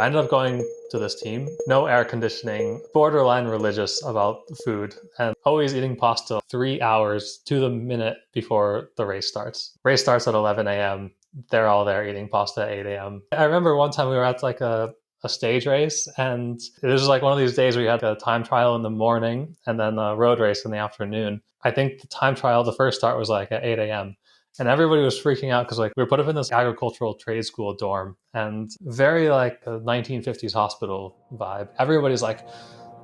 I ended up going to this team, no air conditioning, borderline religious about the food, and always eating pasta 3 hours to the minute before the race starts. Race starts at 11 a.m. They're all there eating pasta at 8 a.m. I remember one time we were at like a stage race, and it was like one of these days where you had a time trial in the morning and then a road race in the afternoon. I think the time trial, the first start was like at 8 a.m. And everybody was freaking out because like we were put up in this agricultural trade school dorm and very like a 1950s hospital vibe. Everybody's like,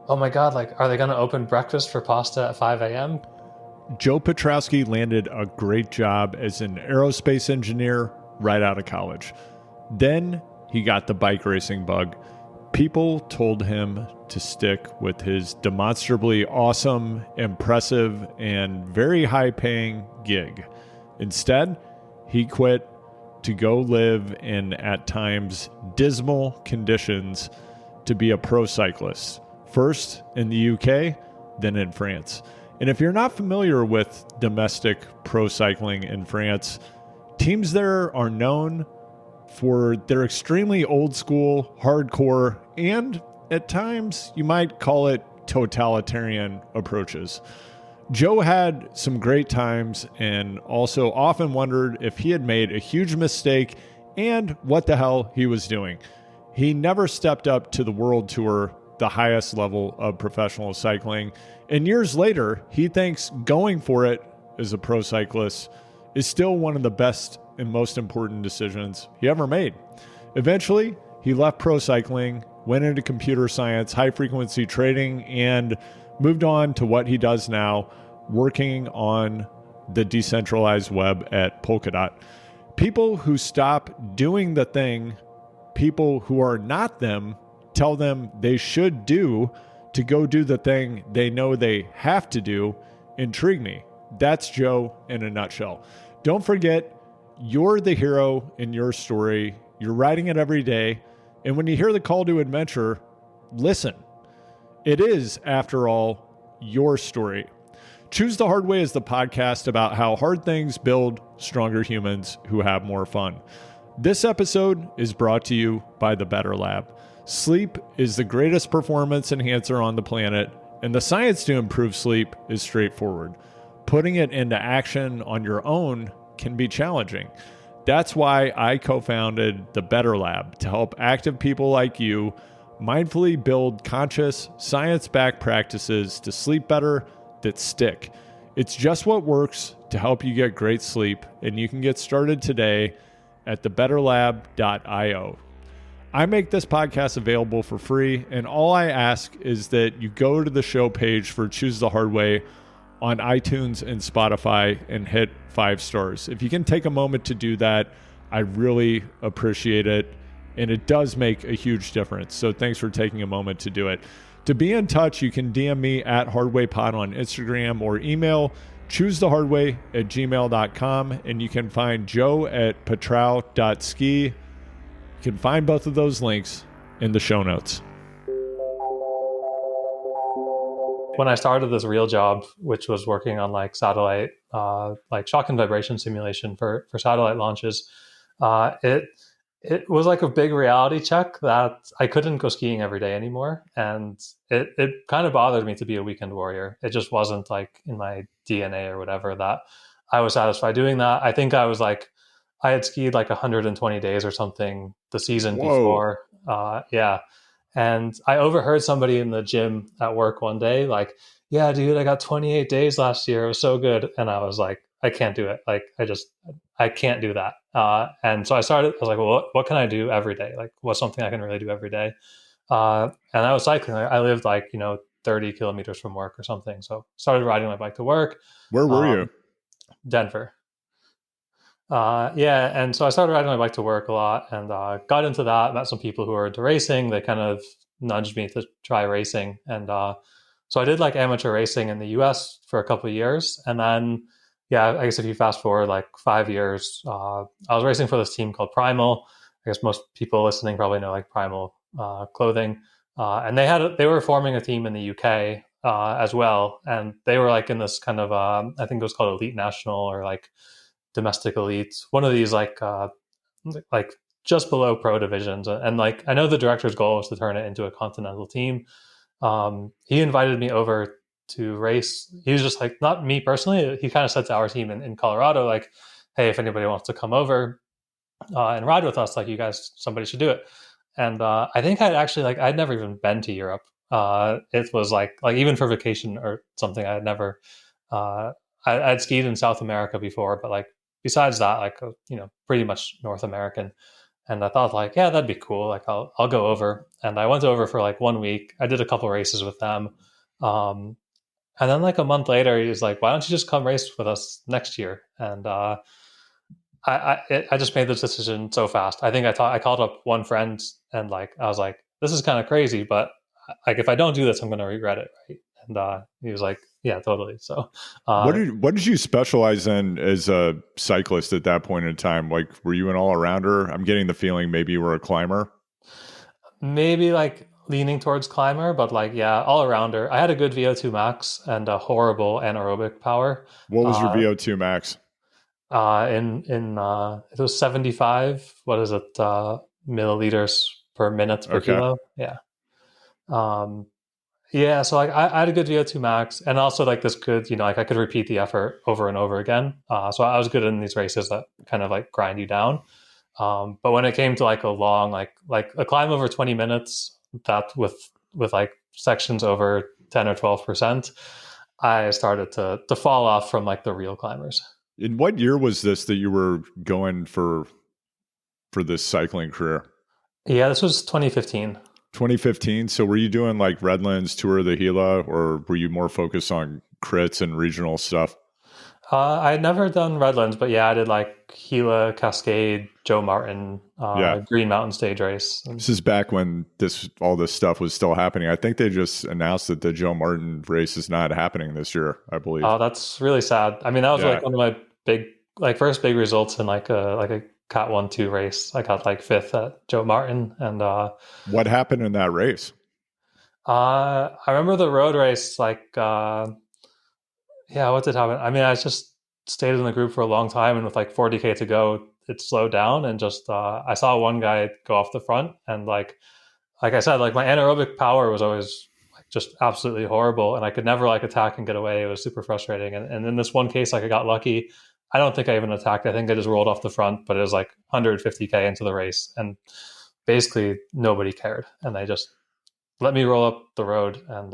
oh my God, like, are they going to open breakfast for pasta at 5 a.m.? Joe Petrowski landed a great job as an aerospace engineer right out of college. Then he got the bike racing bug. People told him to stick with his demonstrably awesome, impressive, and very high-paying gig. Instead, he quit to go live in, at times, dismal conditions to be a pro cyclist. First in the UK, then in France. And if you're not familiar with domestic pro cycling in France, teams there are known for their extremely old school, hardcore, and at times you might call it totalitarian approaches. Joe had some great times and also often wondered if he had made a huge mistake and what the hell he was doing. He never stepped up to the world tour, the highest level of professional cycling. And years later, he thinks going for it as a pro cyclist is still one of the best and most important decisions he ever made. Eventually, he left pro cycling, went into computer science, high frequency trading, and moved on to what he does now, working on the decentralized web at Polkadot. People who stop doing the thing people who are not them tell them they should do to go do the thing they know they have to do intrigue me. That's Joe in a nutshell. Don't forget, you're the hero in your story. You're writing it every day. And when you hear the call to adventure, listen. It is, after all, your story. Choose the Hard Way is the podcast about how hard things build stronger humans who have more fun. This episode is brought to you by the Better Lab. Sleep is the greatest performance enhancer on the planet, and the science to improve sleep is straightforward. Putting it into action on your own can be challenging. That's why I co-founded the Better Lab, to help active people like you mindfully build conscious, science-backed practices to sleep better that stick. It's just what works to help you get great sleep, and you can get started today at thebetterlab.io. I make this podcast available for free, and all I ask is that you go to the show page for Choose the Hard Way on iTunes and Spotify and hit 5 stars. If you can take a moment to do that, I really appreciate it, and it does make a huge difference. So thanks for taking a moment to do it. To be in touch, you can DM me at HardwayPod on Instagram or email choosethehardway@gmail.com, and you can find Joe at petrow.ski. You can find both of those links in the show notes. When I started this real job, which was working on like satellite, like shock and vibration simulation for satellite launches, it was like a big reality check that I couldn't go skiing every day anymore. And it kind of bothered me to be a weekend warrior. It just wasn't like in my DNA or whatever that I was satisfied doing that. I think I was like, I had skied like 120 days or something the season before. Yeah. And I overheard somebody in the gym at work one day, like, yeah, dude, I got 28 days last year. It was so good. And I was like, I can't do it. Like, I can't do that. And so I was like, well, what can I do every day? Like, what's something I can really do every day? And I was cycling. I lived like, 30 kilometers from work or something. So started riding my bike to work. Where were you? Denver. Yeah. And so I started riding my bike to work a lot and got into that, met some people who were into racing. They kind of nudged me to try racing. And so I did like amateur racing in the US for a couple of years. And then, yeah, I guess if you fast forward like 5 years, I was racing for this team called Primal. I guess most people listening probably know like Primal clothing. And they were forming a team in the UK as well. And they were like in this kind of, I think it was called Elite National or like Domestic Elite, one of these like just below pro divisions. And like, I know the director's goal was to turn it into a continental team. He invited me over to race. He was just like, not me personally. He kind of said to our team in Colorado, like, hey, if anybody wants to come over and ride with us, like, you guys, somebody should do it. And I think I'd actually like, I'd never even been to Europe. It was like even for vacation or something, I had never. I'd skied in South America before, but like besides that, like pretty much North American. And I thought like, yeah, that'd be cool. Like I'll go over. And I went over for like 1 week. I did a couple races with them. Um, and then like a month later, he was like, why don't you just come race with us next year? And I just made this decision so fast. I think I called up one friend and like I was like, this is kind of crazy, but like if I don't do this, I'm going to regret it, right? And he was like, yeah, totally. So what did you specialize in as a cyclist at that point in time? Like, were you an all arounder? I'm getting the feeling maybe you were a climber. maybe like leaning towards climber, but like yeah, all arounder. I had a good VO2 max and a horrible anaerobic power. What was your Uh, VO2 max? in it was 75. What is it? Milliliters per minute per Okay. kilo. Yeah. Um, yeah. So like I had a good VO2 max, and also like this good, like I could repeat the effort over and over again. So I was good in these races that kind of like grind you down. But when it came to like a long, like a climb over 20 minutes, that with like sections over 10 or 12%, I started to fall off from like the real climbers. In what year was this that you were going for this cycling career? Yeah, this was 2015. 2015. So were you doing like Redlands, Tour of the Gila, or were you more focused on crits and regional stuff? I had never done Redlands, but yeah, I did like Gila, Cascade, Joe Martin, Yeah. Green Mountain Stage Race. This is back when all this stuff was still happening. I think they just announced that the Joe Martin race is not happening this year, I believe. Oh, that's really sad. I mean, that was Yeah. like one of my big, like first big results in like a Cat 1-2 race. I got like fifth at Joe Martin, and What happened in that race? I remember the road race. Like, yeah, what did happen? I mean, I just stayed in the group for a long time, and with like 40K to go, it slowed down, and just I saw one guy go off the front, and like I said, like my anaerobic power was always like just absolutely horrible, and I could never like attack and get away. It was super frustrating. And in this one case, like I got lucky. I don't think I even attacked. I think I just rolled off the front, but it was like 150K into the race, and basically nobody cared, and they just let me roll up the road. And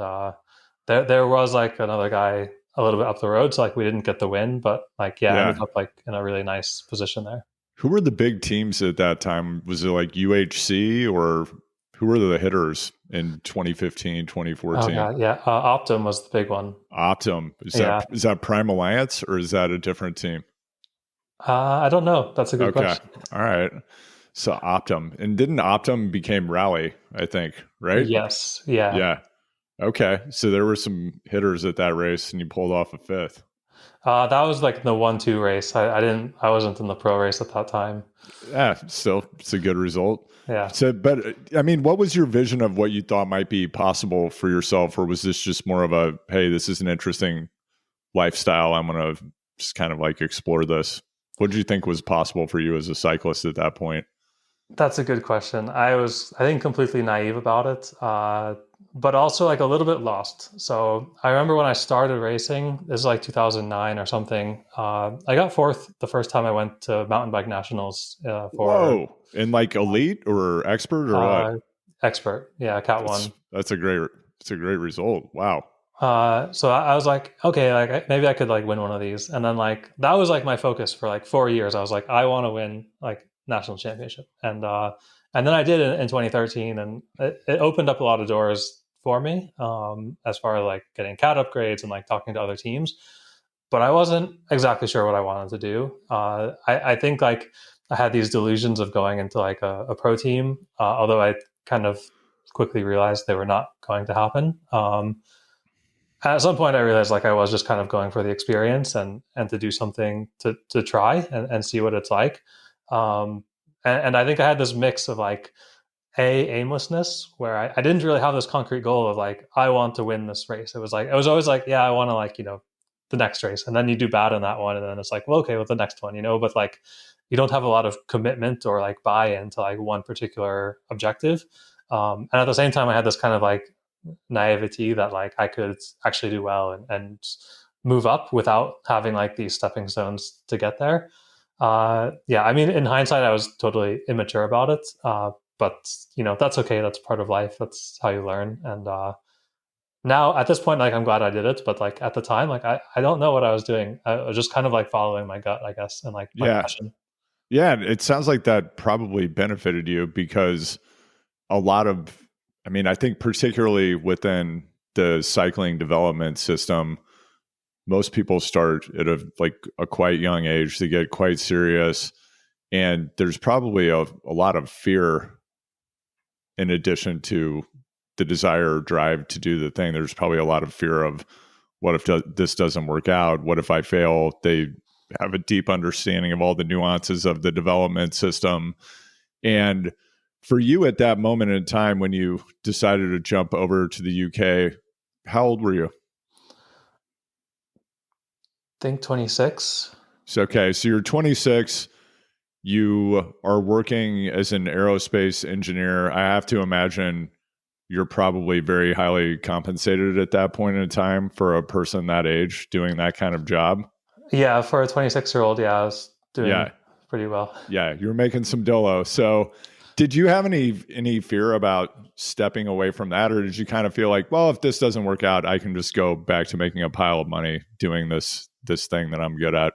there was like another guy a little bit up the road, so like we didn't get the win, but like yeah, I ended Yeah. up like in a really nice position there. Who were the big teams at that time? Was it like UHC, or who were the hitters in 2015, Oh 2014? god, yeah, Optum was the big one. Optum. Yeah, Is that Prime Alliance, or is that a different team? I don't know. That's a good Okay. question. All right. So Optum. And didn't Optum became Rally, I think, right? Yes, yeah. Yeah. Okay. So there were some hitters at that race and you pulled off a fifth. That was like the 1-2 race. I wasn't in the pro race at that time. Yeah, still it's a good result. Yeah. So but I mean, what was your vision of what you thought might be possible for yourself, or was this just more of a, hey, this is an interesting lifestyle, I'm gonna just kind of like explore this? What did you think was possible for you as a cyclist at that point? That's a good question. I think, completely naive about it, but also like a little bit lost. So I remember when I started racing, this is like 2009 or something. I got fourth the first time I went to mountain bike nationals for Whoa. And like elite or expert or what? uh, expert. Yeah, Cat One. That's a great result. Wow. So I was like, okay, like maybe I could like win one of these, and then like that was like my focus for like 4 years. I was like, I want to win like national championship, and then I did it in 2013, and it opened up a lot of doors for me as far as like getting CAT upgrades and like talking to other teams. But I wasn't exactly sure what I wanted to do. I think like I had these delusions of going into like a pro team, although I kind of quickly realized they were not going to happen. At some point I realized like I was just kind of going for the experience and to do something to try and see what it's like. Um, and I think I had this mix of like aimlessness where I didn't really have this concrete goal of like, I want to win this race. It was always like, yeah, I want to like, the next race. And then you do bad in that one. And then it's like, well, okay, well the next one, but like, you don't have a lot of commitment or like buy-in to like one particular objective. And at the same time, I had this kind of like naivety that like I could actually do well and move up without having like these stepping stones to get there. Yeah, I mean, in hindsight, I was totally immature about it. But that's okay. That's part of life. That's how you learn. And now at this point, like I'm glad I did it. But like at the time, like I don't know what I was doing. I was just kind of like following my gut, I guess, and like my Yeah. passion. Yeah. It sounds like that probably benefited you because a lot of, I mean, I think particularly within the cycling development system, most people start at a quite young age. They get quite serious. And there's probably a lot of fear in addition to the desire or drive to do the thing. There's probably a lot of fear of what if this doesn't work out? What if I fail? They have a deep understanding of all the nuances of the development system. And for you at that moment in time when you decided to jump over to the UK, how old were you? I think 26. So you're 26. You are working as an aerospace engineer. I have to imagine you're probably very highly compensated at that point in time for a person that age doing that kind of job. Yeah, for a 26-year-old, yeah, I was doing pretty well. Yeah, you were making some dolo. So did you have any fear about stepping away from that? Or did you kind of feel like, well, if this doesn't work out, I can just go back to making a pile of money doing this thing that I'm good at?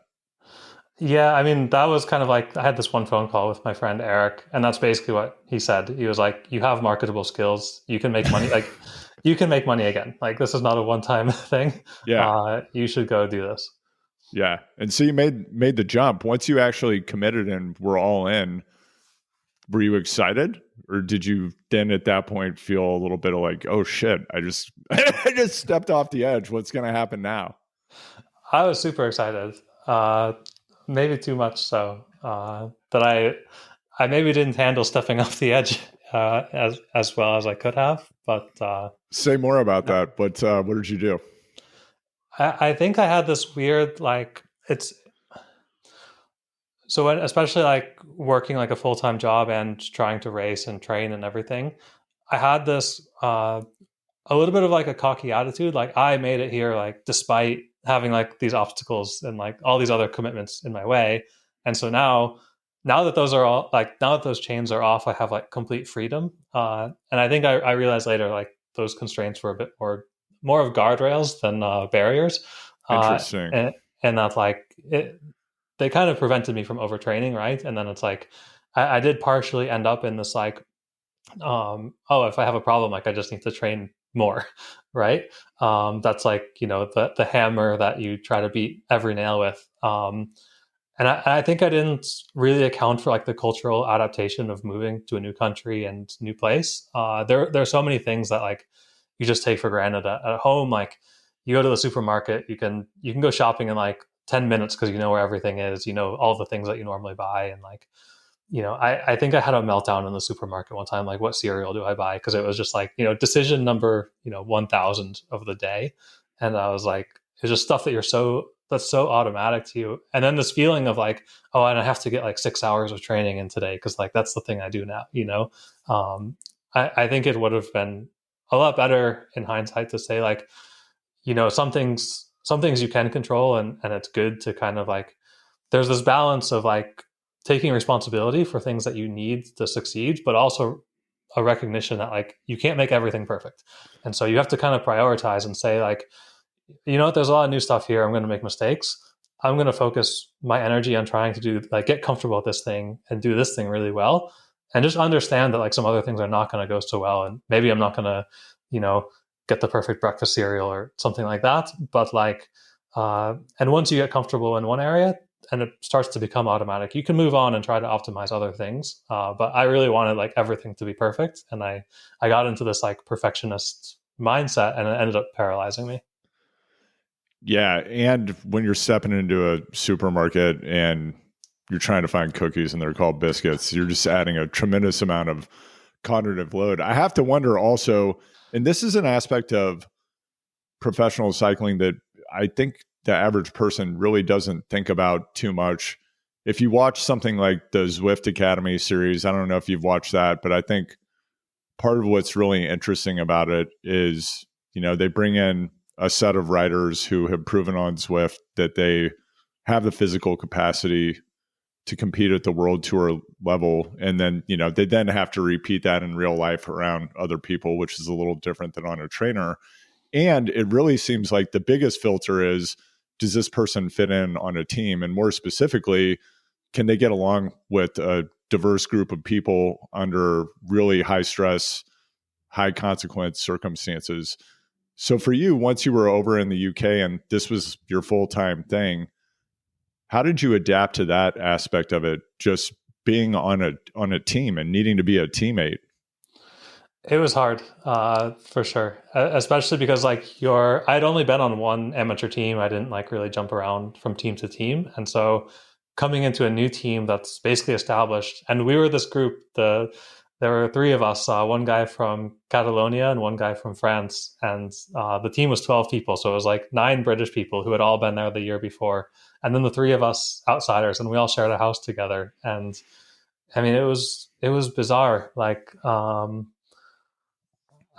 Yeah, I mean, that was kind of like I had this one phone call with my friend Eric, and that's basically what he said. He was like, "You have marketable skills. You can make money. Like, you can make money again. Like, this is not a one-time thing. Yeah. You should go do this." Yeah. And so you made the jump. Once you actually committed and were all in, were you excited? Or did you then at that point feel a little bit of like, oh shit, I just I just stepped off the edge. What's gonna happen now? I was super excited. Maybe too much so that I maybe didn't handle stepping off the edge as well as I could have. But say more about that. But what did you do? I think I had this weird like it's so when, especially like working like a full-time job and trying to race and train and everything. I had this a little bit of like a cocky attitude, like I made it here, like despite having like these obstacles and like all these other commitments in my way. And so now that those are all like now that those chains are off, I have like complete freedom. And I think I realized later like those constraints were a bit more of guardrails than barriers. Interesting. And that like they kind of prevented me from overtraining, right? And then it's like I did partially end up in this like if I have a problem, like I just need to train more, right? That's like the hammer that you try to beat every nail with. And I think I didn't really account for like the cultural adaptation of moving to a new country and new place. There are so many things that like you just take for granted at home. Like you go to the supermarket, you can go shopping in like 10 minutes because you know where everything is. You know all the things that you normally buy, and like I think I had a meltdown in the supermarket one time. Like, what cereal do I buy? Because it was just like, decision number, 1,000 of the day. And I was like, it's just stuff that's so automatic to you. And then this feeling of like, oh, and I have to get like 6 hours of training in today because like that's the thing I do now. I think it would have been a lot better in hindsight to say like, some things you can control, and it's good to kind of like, there's this balance of like taking responsibility for things that you need to succeed, but also a recognition that like you can't make everything perfect. And so you have to kind of prioritize and say like, there's a lot of new stuff here. I'm going to make mistakes. I'm going to focus my energy on trying to do like get comfortable with this thing and do this thing really well. And just understand that like some other things are not going to go so well. And maybe I'm not going to, get the perfect breakfast cereal or something like that. But like, and once you get comfortable in one area, and it starts to become automatic, you can move on and try to optimize other things. But I really wanted like everything to be perfect. And I got into this like perfectionist mindset, and it ended up paralyzing me. Yeah. And when you're stepping into a supermarket and you're trying to find cookies and they're called biscuits, you're just adding a tremendous amount of cognitive load. I have to wonder also, and this is an aspect of professional cycling that I think the average person really doesn't think about too much, if you watch something like the Zwift Academy series, I don't know if you've watched that, but I think part of what's really interesting about it is, they bring in a set of riders who have proven on Zwift that they have the physical capacity to compete at the world tour level. And then, they then have to repeat that in real life around other people, which is a little different than on a trainer. And it really seems like the biggest filter is, does this person fit in on a team? And more specifically, can they get along with a diverse group of people under really high stress, high consequence circumstances? So for you, once you were over in the UK and this was your full-time thing, how did you adapt to that aspect of it, just being on a team and needing to be a teammate? It was hard, for sure, especially because I'd only been on one amateur team. I didn't really jump around from team to team. And so coming into a new team that's basically established, and we were this group, there were three of us, one guy from Catalonia and one guy from France. And the team was 12 people. So it was 9 British people who had all been there the year before. And then the three of us outsiders, and we all shared a house together. And I mean, it was bizarre.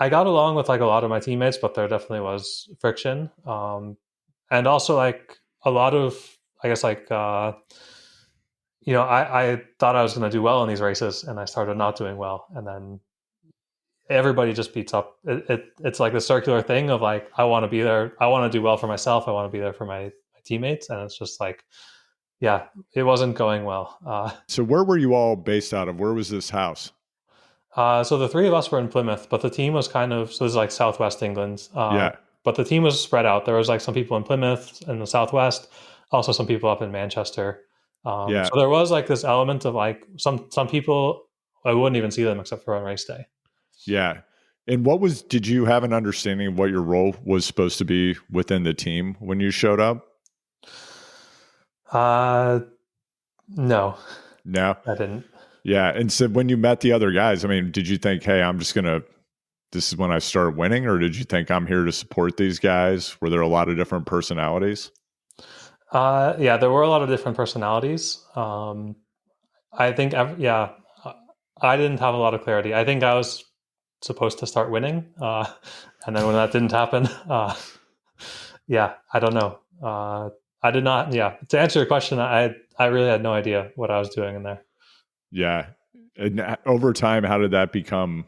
I got along with a lot of my teammates, but there definitely was friction. And also a lot of, I guess I thought I was going to do well in these races, and I started not doing well. And then everybody just beats up. It's like the circular thing of I want to be there. I want to do well for myself. I want to be there for my teammates. And it's just yeah, it wasn't going well. So where were you all based out of? Where was this house? So the three of us were in Plymouth, but the team was so this is Southwest England. Yeah. But the team was spread out. There was some people in Plymouth in the Southwest, also some people up in Manchester. Yeah. So there was this element of some people, I wouldn't even see them except for on race day. Yeah. And did you have an understanding of what your role was supposed to be within the team when you showed up? No. No? I didn't. Yeah. And so when you met the other guys, I mean, did you think, hey, this is when I start winning? Or did you think I'm here to support these guys? Were there a lot of different personalities? Yeah, there were a lot of different personalities. I think, I didn't have a lot of clarity. I think I was supposed to start winning. And then when that didn't happen, yeah, I don't know. I did not, to answer your question, I really had no idea what I was doing in there. Yeah. And over time, how did that become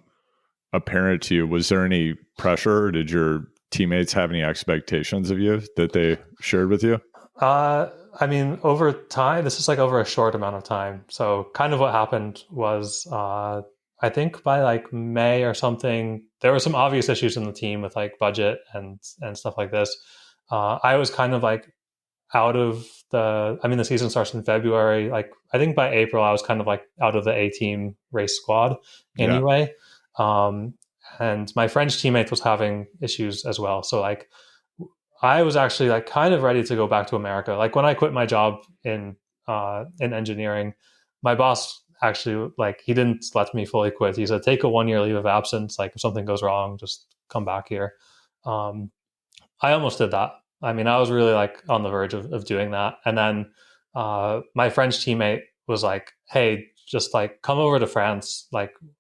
apparent to you? Was there any pressure? Or did your teammates have any expectations of you that they shared with you? I mean, over time, this is over a short amount of time. So kind of what happened was, I think by May or something, there were some obvious issues in the team with budget and stuff like this. I was kind of out of the season starts in February. I think by April, I was kind of out of the A team race squad anyway. Yeah. And my French teammate was having issues as well. So I was actually kind of ready to go back to America. When I quit my job in engineering, my boss actually he didn't let me fully quit. He said, take a 1-year leave of absence. If something goes wrong, just come back here. I almost did that. I mean, I was really on the verge of doing that. And then my French teammate was hey, just come over to France.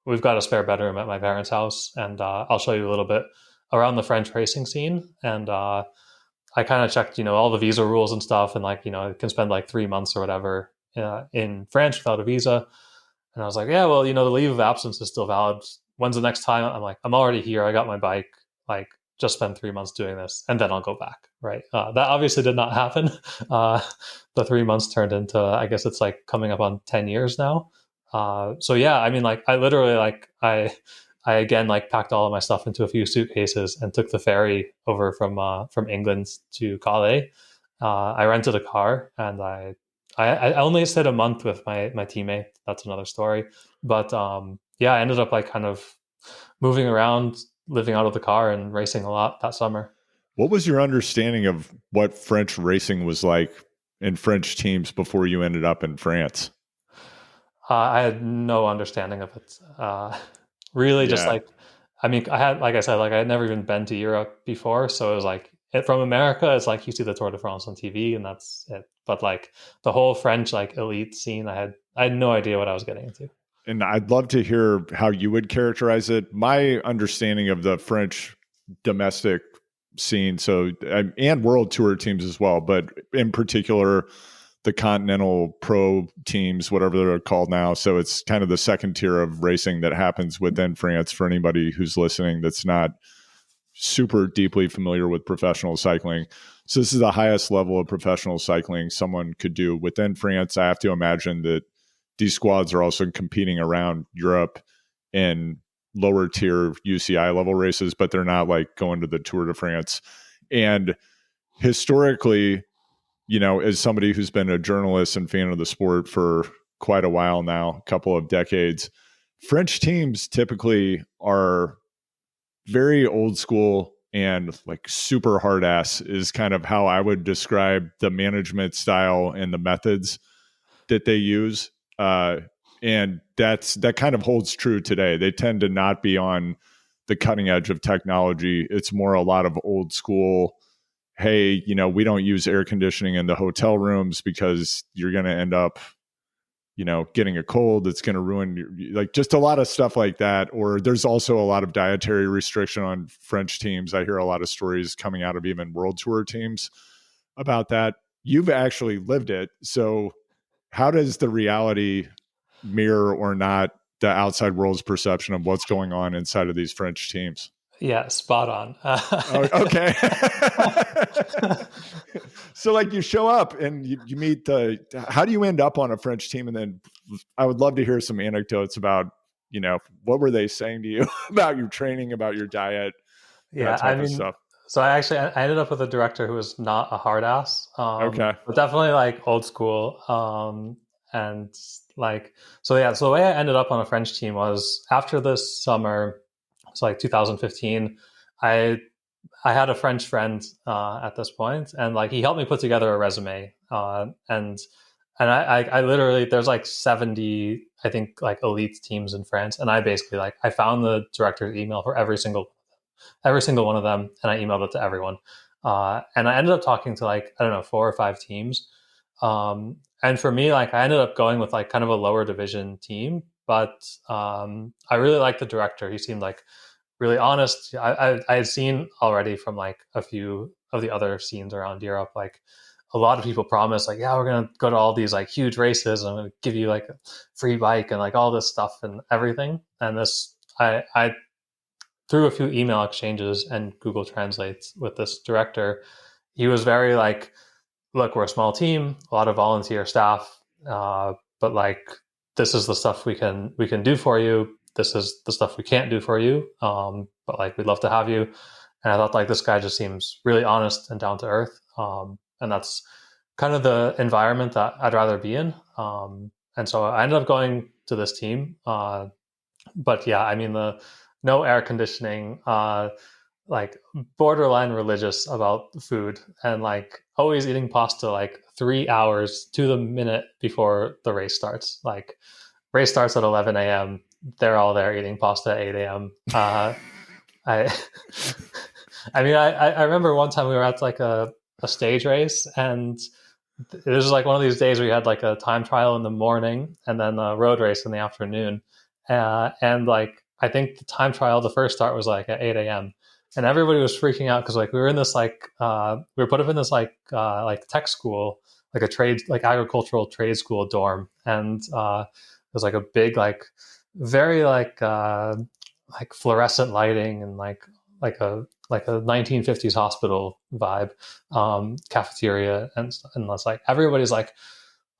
We've got a spare bedroom at my parents' house, and I'll show you a little bit around the French racing scene. And I kind of checked, all the visa rules and stuff. And you can spend 3 months or whatever in France without a visa. And I was yeah, well, the leave of absence is still valid. When's the next time? I'm I'm already here. I got my bike. Just spend 3 months doing this, and then I'll go back. Right. That obviously did not happen. The 3 months turned into, I guess it's coming up on 10 years now. So yeah, I mean, I literally, I again, packed all of my stuff into a few suitcases and took the ferry over from England to Calais. I rented a car, and I only stayed a month with my teammate. That's another story. But yeah, I ended up kind of moving around, living out of the car and racing a lot that summer. What was your understanding of what French racing was like in French teams before you ended up in France? I had no understanding of it. Really, just I mean, I had, like I said, I had never even been to Europe before. So it was from America, it's you see the Tour de France on TV, and that's it. but like the whole French like elite scene, I had no idea what I was getting into. And I'd love to hear how you would characterize it. My understanding of the French domestic scene, so and world tour teams as well, but in particular the continental pro teams, whatever they're called now. So it's kind of the second tier of racing that happens within France for anybody who's listening that's not super deeply familiar with professional cycling. So this is the highest level of professional cycling someone could do within France. I have to imagine that these squads are also competing around Europe in lower tier UCI level races, but they're not like going to the Tour de France. And historically, as somebody who's been a journalist and fan of the sport for quite a while now, a couple of decades, French teams typically are very old school and like super hard ass is kind of how I would describe the management style and the methods that they use. And that kind of holds true today. They tend to not be on the cutting edge of technology. It's more a lot of old school. Hey, we don't use air conditioning in the hotel rooms because you're going to end up, getting a cold. It's going to ruin like just a lot of stuff like that. Or there's also a lot of dietary restriction on French teams. I hear a lot of stories coming out of even world tour teams about that. You've actually lived it. So how does the reality mirror or not the outside world's perception of what's going on inside of these French teams? Yeah, spot on. Oh, okay. So like you show up and you meet how do you end up on a French team? And then I would love to hear some anecdotes about, what were they saying to you about your training, about your diet, Yeah, that type of stuff. so I ended up with a director who was not a hard ass, Okay. but definitely like old school. And like, so yeah, so the way I ended up on a French team was after this summer, it's like 2015. I I had a French friend at this point, and like he helped me put together a resume. And I literally there's like 70 I think like elite teams in France, and I basically like I found the director's email for every single one of them, and I emailed it to everyone. And I ended up talking to like I don't know 4 or 5 teams. And for me, like I ended up going with like kind of a lower division team, but I really liked the director. He seemed like really honest. I had seen already from like a few of the other scenes around Europe, like a lot of people promise like, yeah, we're going to go to all these like huge races. And I'm going to give you like a free bike and like all this stuff and everything. And I through a few email exchanges and Google Translates with this director, he was very like, look, we're a small team, a lot of volunteer staff, but like this is the stuff we can do for you. This is the stuff we can't do for you, but like we'd love to have you. And I thought like this guy just seems really honest and down to earth, and that's kind of the environment that I'd rather be in. And so I ended up going to this team, but yeah, I mean the no air conditioning, like borderline religious about food, and like always eating pasta like 3 hours to the minute before the race starts. Like race starts at 11 a.m. They're all there eating pasta at 8 a.m. I, I mean, I remember one time we were at like a stage race, and it was like one of these days where you had like a time trial in the morning and then a road race in the afternoon. And like, I think the time trial, the first start was like at 8 a.m. And everybody was freaking out because like we were in this like, we were put up in this like tech school, like a trade, like agricultural trade school dorm. And it was like a big, like very like fluorescent lighting and like a 1950s hospital vibe, cafeteria, and it's like everybody's like,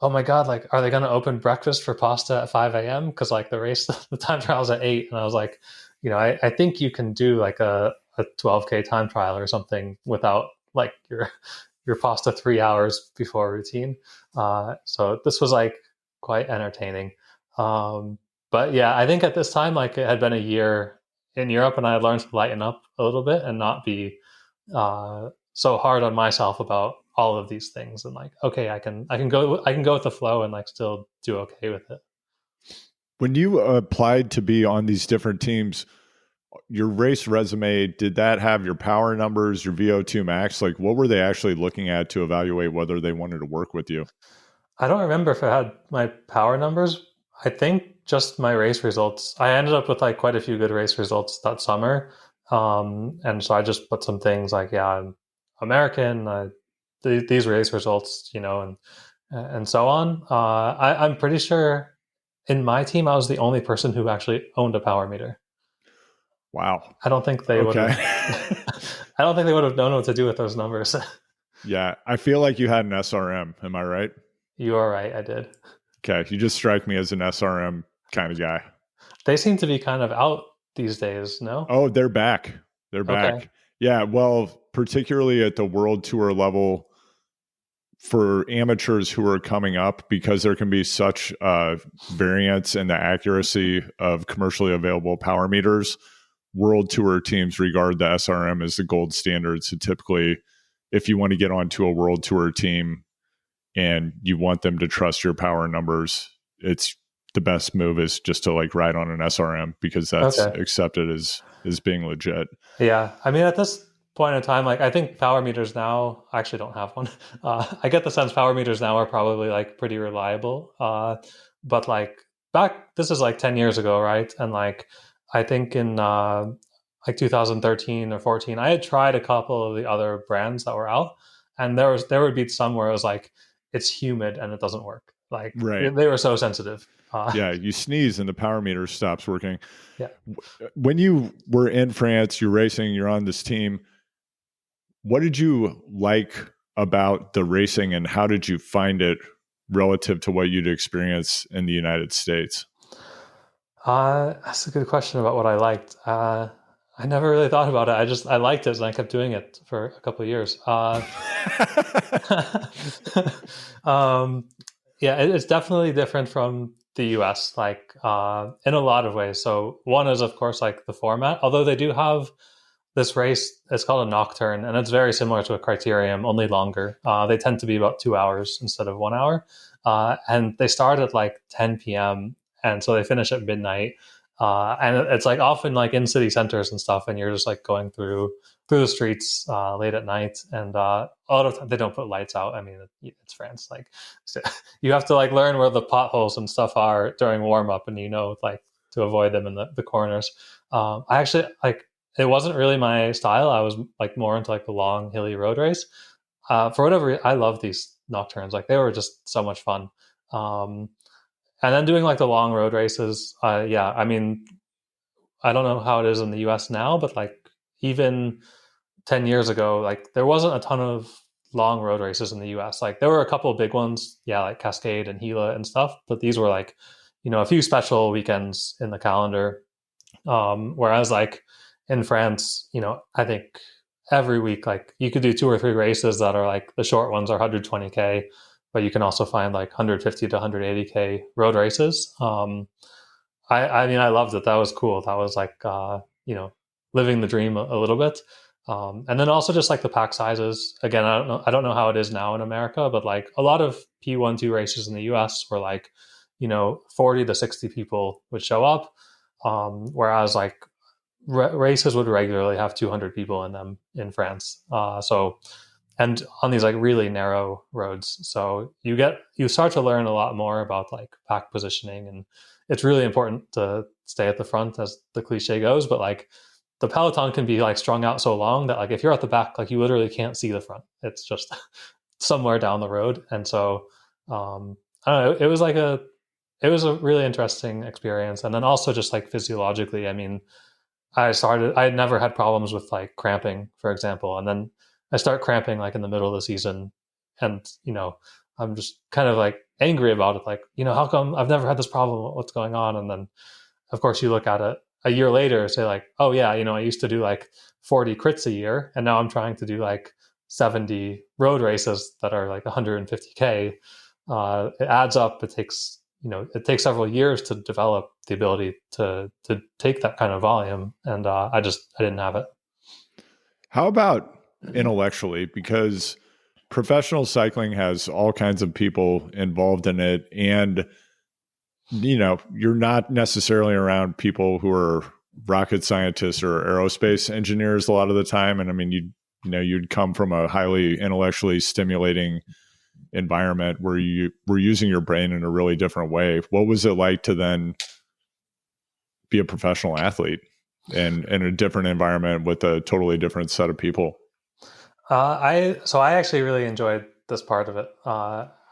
oh my god, like are they going to open breakfast for pasta at 5 a.m. because like the race the time trial's at 8. And I was like, I think you can do like a 12K time trial or something without like your pasta 3 hours before routine. So this was like quite entertaining. But yeah, I think at this time, like it had been a year in Europe, and I had learned to lighten up a little bit and not be so hard on myself about all of these things. And like, okay, I can go with the flow and like still do okay with it. When you applied to be on these different teams, your race resume, did that have your power numbers, your VO2 max? Like, what were they actually looking at to evaluate whether they wanted to work with you? I don't remember if it had my power numbers. I think just my race results. I ended up with like quite a few good race results that summer. And so I just put some things like, yeah, I'm American, these race results, and so on. I'm pretty sure in my team, I was the only person who actually owned a power meter. Wow. I don't think they would Okay. have. I don't think they would have known what to do with those numbers. Yeah. I feel like you had an SRM. Am I right? You are right. I did. Okay. You just strike me as an SRM kind of guy. They seem to be kind of out these days. No. Oh, they're back. They're Okay. back. Yeah. Well, particularly at the world tour level for amateurs who are coming up, because there can be such variance in the accuracy of commercially available power meters. World tour teams regard the SRM as the gold standard. So typically, if you want to get onto a world tour team and you want them to trust your power numbers, it's the best move is just to like ride on an SRM because that's Okay. accepted as being legit. Yeah. I mean, at this point in time, like I think power meters now, I actually don't have one. I get the sense power meters now are probably like pretty reliable. But like back, this is like 10 years ago, right? And like, I think in like 2013 or 14, I had tried a couple of the other brands that were out, and there would be some where it was like, it's humid and it doesn't work. Like Right. they were so sensitive. Yeah. You sneeze and the power meter stops working. Yeah. When you were in France, you're racing, you're on this team. What did you like about the racing and how did you find it relative to what you'd experience in the United States? That's a good question about what I liked. I never really thought about it. I liked it and I kept doing it for a couple of years. um, yeah, it's definitely different from the US, like in a lot of ways. So one is of course like the format, although they do have this race. It's called a nocturne, and it's very similar to a criterium, only longer. They tend to be about 2 hours instead of 1 hour, and they start at like 10 p.m. and so they finish at midnight. And it's like often like in city centers and stuff, and you're just like going through the streets late at night, and a lot of time they don't put lights out. I mean, it's France, like so you have to like learn where the potholes and stuff are during warm up, and like to avoid them in the corners. I actually like it wasn't really my style. I was like more into like the long hilly road race. For whatever reason, I love these nocturnes. Like they were just so much fun. Um, and then doing like the long road races, yeah. I mean, I don't know how it is in the U.S. now, but like even 10 years ago, like there wasn't a ton of long road races in the U.S. Like there were a couple of big ones, yeah, like Cascade and Gila and stuff. But these were like, a few special weekends in the calendar. Whereas like in France, I think every week, like you could do two or three races that are like the short ones are 120K, but you can also find like 150 to 180K road races. I mean, I loved it. That was cool. That was like, living the dream a little bit. And then also just like the pack sizes. Again, I don't know how it is now in America, but like a lot of P1-2 races in the US were like, 40 to 60 people would show up. Whereas like races would regularly have 200 people in them in France. And on these like really narrow roads. So you start to learn a lot more about like pack positioning, and it's really important to stay at the front, as the cliche goes. But like the peloton can be like strung out so long that like if you're at the back, like you literally can't see the front. It's just somewhere down the road. And so I don't know. It was a really interesting experience. And then also just like physiologically, I mean, I had never had problems with like cramping, for example. And then I start cramping like in the middle of the season. And, I'm just kind of like angry about it. Like, how come I've never had this problem? What's going on? And then, of course, you look at it a year later, say like, oh yeah, I used to do like 40 crits a year. And now I'm trying to do like 70 road races that are like 150K. It adds up. It takes several years to develop the ability to take that kind of volume, and I didn't have it. How about intellectually? Because professional cycling has all kinds of people involved in it, and you're not necessarily around people who are rocket scientists or aerospace engineers a lot of the time. And I mean, you'd come from a highly intellectually stimulating environment where you were using your brain in a really different way. What was it like to then be a professional athlete and in a different environment with a totally different set of people? I actually really enjoyed this part of it.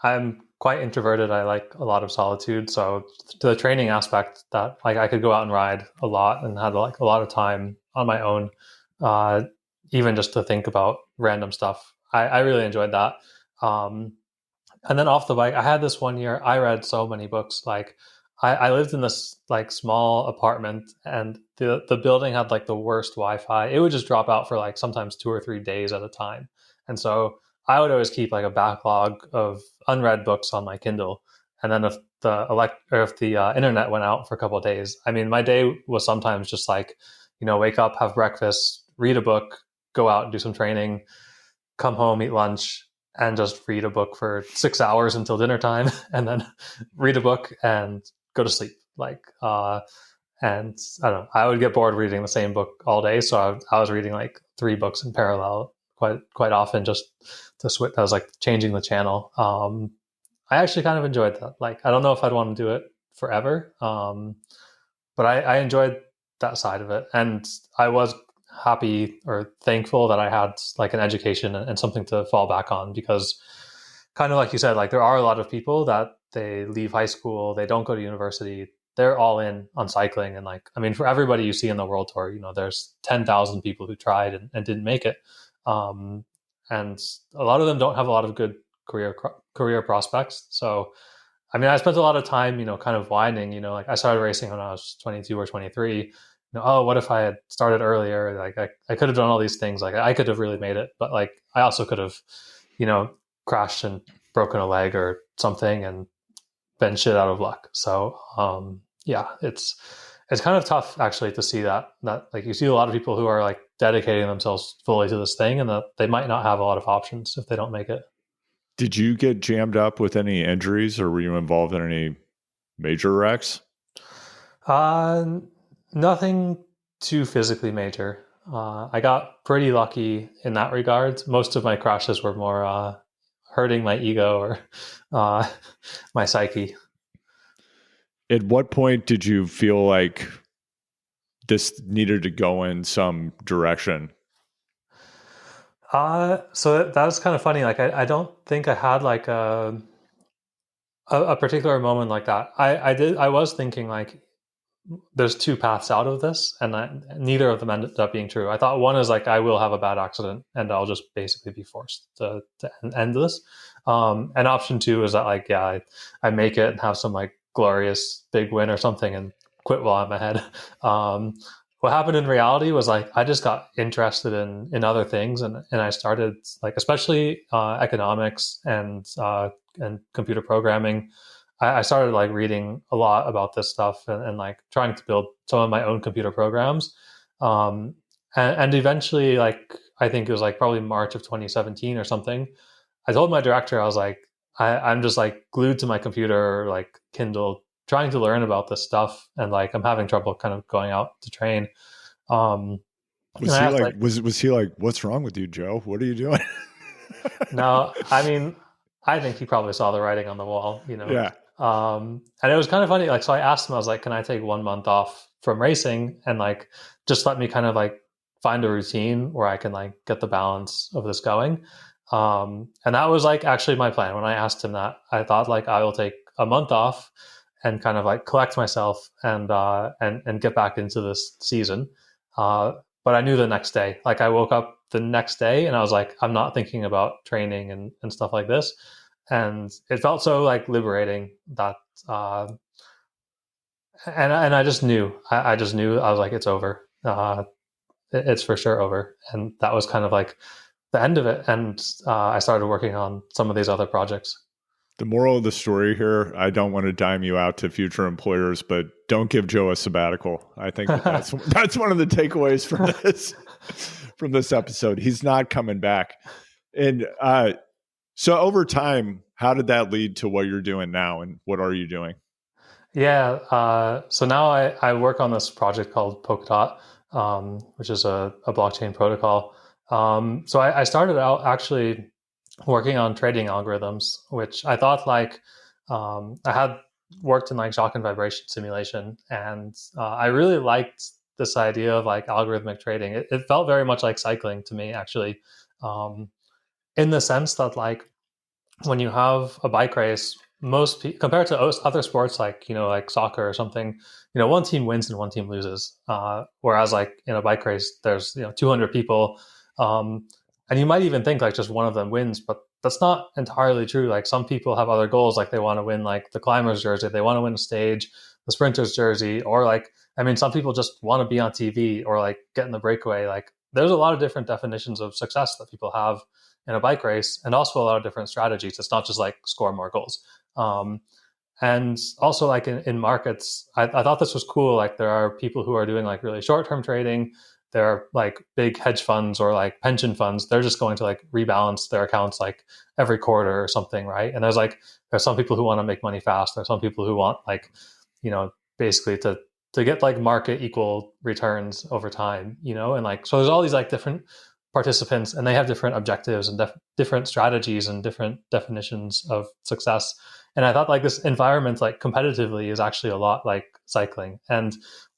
I'm quite introverted. I like a lot of solitude. So to the training aspect, that like I could go out and ride a lot and had like a lot of time on my own, uh, even just to think about random stuff. I really enjoyed that. Um, and then off the bike, I had this one year. I read so many books. Like I lived in this like small apartment, and the building had like the worst Wi-Fi. It would just drop out for like sometimes 2 or 3 days at a time, and so I would always keep like a backlog of unread books on my Kindle. And then if the internet went out for a couple of days, I mean, my day was sometimes just like, wake up, have breakfast, read a book, go out and do some training, come home, eat lunch, and just read a book for 6 hours until dinner time, and then read a book and go to sleep. And I don't know, I would get bored reading the same book all day, so I was reading like 3 books in parallel quite often, just to switch. I was like changing the channel. I actually kind of enjoyed that. Like, I don't know if I'd want to do it forever, but I enjoyed that side of it, and I was happy or thankful that I had like an education and something to fall back on, because kind of like you said, like there are a lot of people that they leave high school, they don't go to university, they're all in on cycling. And like, I mean, for everybody you see in the world tour, there's 10,000 people who tried and didn't make it. Um, and a lot of them don't have a lot of good career prospects. So, I mean, I spent a lot of time, kind of whining, like I started racing when I was 22 or 23. Oh, what if I had started earlier? Like I could have done all these things. Like I could have really made it, but like I also could have, crashed and broken a leg or something and been shit out of luck. So yeah, it's kind of tough actually to see that like you see a lot of people who are like dedicating themselves fully to this thing, and that they might not have a lot of options if they don't make it. Did you get jammed up with any injuries, or were you involved in any major wrecks? Uh, Nothing too physically major. I got pretty lucky in that regard. Most of my crashes were more hurting my ego or uh, my psyche. At what point did you feel like this needed to go in some direction? So that was kind of funny. Like I don't think I had like a particular moment like that. I was thinking like there's 2 paths out of this, and neither of them ended up being true. I thought one is like I will have a bad accident and I'll just basically be forced to end this. And option 2 is that like, yeah, I make it and have some like glorious big win or something and quit while I'm ahead. Um, what happened in reality was like I just got interested in other things, and I started like especially economics and computer programming. I started like reading a lot about this stuff, and like trying to build some of my own computer programs. Um, and eventually, like, I think it was like probably March of 2017 or something, I told my director, I was like, I'm just like glued to my computer, like Kindle, trying to learn about this stuff. And like, I'm having trouble kind of going out to train. Um, and Was I he asked like, like, was he like, what's wrong with you, Joe? What are you doing? no, I mean, I think he probably saw the writing on the wall. Yeah. And it was kind of funny. Like, so I asked him, I was like, can I take 1 month off from racing and like just let me kind of like find a routine where I can like get the balance of this going? And that was like actually my plan. When I asked him that, I thought like I will take a month off and kind of like collect myself and get back into this season. But I knew the next day, like I woke up the next day and I was like, I'm not thinking about training and stuff like this. And it felt so like liberating that, uh, and I just knew, I just knew I was like, it's over. It's for sure over. And that was kind of like the end of it. And I started working on some of these other projects. The moral of the story here, I don't want to dime you out to future employers, but don't give Joe a sabbatical. I think that's one of the takeaways from this episode. He's not coming back. And so over time, how did that lead to what you're doing now, and what are you doing? Yeah. So now I work on this project called Polkadot, which is a blockchain protocol. So I started out actually working on trading algorithms, which I thought like I had worked in like shock and vibration simulation, and I really liked this idea of like algorithmic trading. It felt very much like cycling to me, actually, um, in the sense that like when you have a bike race, compared to other sports like like soccer or something, one team wins and one team loses. Whereas like in a bike race, there's 200 people, um, and you might even think like just one of them wins, but that's not entirely true. Like some people have other goals, like they want to win like the climbers jersey, they want to win a stage, the sprinters jersey, or like I mean, some people just want to be on TV or like get in the breakaway. Like there's a lot of different definitions of success that people have in a bike race, and also a lot of different strategies. It's not just like score more goals. And also like in markets, I thought this was cool. Like there are people who are doing like really short-term trading. There are like big hedge funds or like pension funds. They're just going to like rebalance their accounts like every quarter or something, right? And there's some people who want to make money fast. There's some people who want like, basically to get like market equal returns over time, and like so there's all these like different participants, and they have different objectives and different strategies and different definitions of success. And I thought like this environment, like competitively, is actually a lot like cycling, and